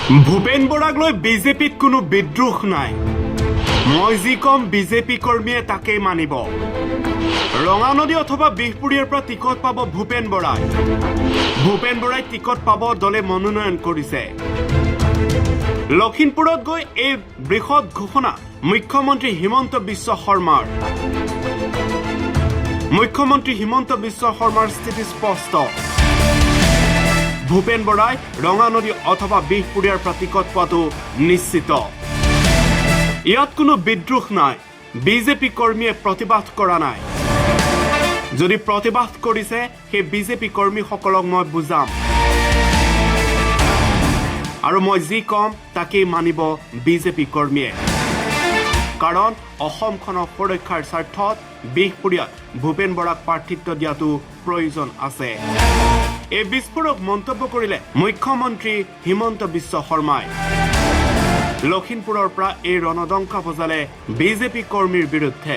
ভূপেন বৰাক লৈ বিজেপিত কোনো বিদ্ৰোহ নাই। মই যি কম বিজেপি কৰ্মীয়ে তাকেই মানিব। ৰঙানদী অথবা বিহপুৰীয়াৰ পৰা টিকট পাব ভূপেন বৰাই। ভূপেন বৰাই টিকট পাব দলে মনোনয়ন কৰিছে। লখিমপুৰত গৈ এই বৃহৎ ঘোষণা মুখ্যমন্ত্ৰী হিমন্ত বিশ্ব শৰ্মাৰ। মুখ্যমন্ত্ৰী হিমন্ত বিশ্ব শৰ্মাৰ স্থিতি স্পষ্ট। ভূপেন বৰাই ৰঙানদী অথবা বিহপুৰীয়াৰ পৰা টিকট পোৱাটো নিশ্চিত। ইয়াত কোনো বিদ্ৰোহ নাই। বিজেপি কৰ্মীয়ে প্ৰতিবাদ কৰা নাই। যদি প্ৰতিবাদ কৰিছে সেই বিজেপি কৰ্মীসকলক মই বুজাম আৰু মই যি কম তাকেই মানিব বিজেপি কৰ্মীয়ে। কাৰণ অসমখনৰ সুৰক্ষাৰ স্বাৰ্থত বিহপুৰীয়াত ভূপেন বৰাক প্ৰাৰ্থিত্ব দিয়াটো প্ৰয়োজন আছে। এই বিস্ফোৰক মন্তব্য কৰিলে মুখ্যমন্ত্ৰী হিমন্ত বিশ্ব শৰ্মাই। লখিমপুৰৰ পৰা এই ৰণদংকা বজালে বিজেপি কৰ্মীৰ বিৰুদ্ধে।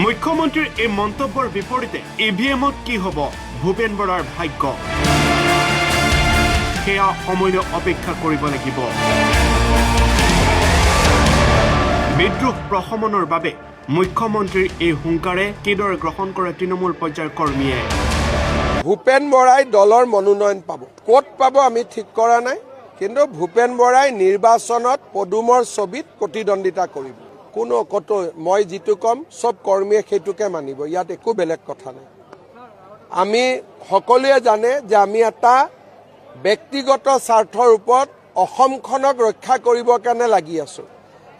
মুখ্যমন্ত্ৰীৰ এই মন্তব্যৰ বিপৰীতে ইভিএমত কি হ'ব ভূপেন বৰাৰ ভাগ্য, সেয়া সময়লৈ অপেক্ষা কৰিব লাগিব। বিদ্ৰোহ প্ৰশমনৰ বাবে মুখ্যমন্ত্ৰীৰ এই হুংকাৰে কিদৰে গ্ৰহণ কৰে তৃণমূল পৰ্যায়ৰ কৰ্মীয়ে। ভূপেন বৰাই দলৰ মনোনয়ন পাব। ক'ত পাব আমি ঠিক কৰা নাই, কিন্তু ভূপেন বৰাই নিৰ্বাচনত পদুমৰ ছবিত প্ৰতিদ্বন্দ্বিতা কৰিব। কোনো কতো মই যিটো কম চব কৰ্মীয়ে সেইটোকে মানিব। ইয়াত একো বেলেগ কথা নাই। আমি সকলোৱে জানে যে আমি এটা ব্যক্তিগত স্বাৰ্থৰ ওপৰত অসমখনক ৰক্ষা কৰিবৰ কাৰণে লাগি আছো।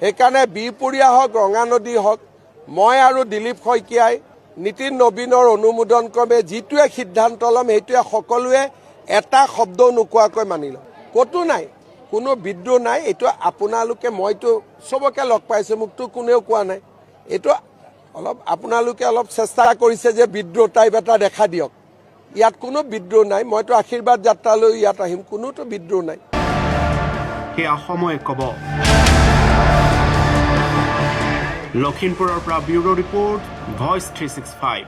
সেইকাৰণে বিহপুৰীয়া হওক ৰঙানদী হওক, মই আৰু দিলীপ শইকীয়াই নীতিন নবীনৰ অনুমোদন ক্ৰমে যিটোৱে সিদ্ধান্ত ল'ম সেইটোৱে সকলোৱে এটা শব্দও নোকোৱাকৈ মানি ল'ম। ক'তো নাই, কোনো বিদ্ৰোহ নাই। এইটো আপোনালোকে, মইতো চবকে লগ পাইছোঁ, মোকতো কোনেও কোৱা নাই। এইটো আপোনালোকে অলপ চেষ্টা কৰিছে যে বিদ্ৰোহ টাইপ এটা দেখা দিয়ক। ইয়াত কোনো বিদ্ৰোহ নাই। মইতো আশীৰ্বাদ যাত্ৰালৈ ইয়াত আহিম, কোনোতো বিদ্ৰোহ নাই। সেয়া সময়ে ক'ব। লখিমপুৰৰ পৰা ব্যুৰো ৰিপৰ্ট, ভইচ 365।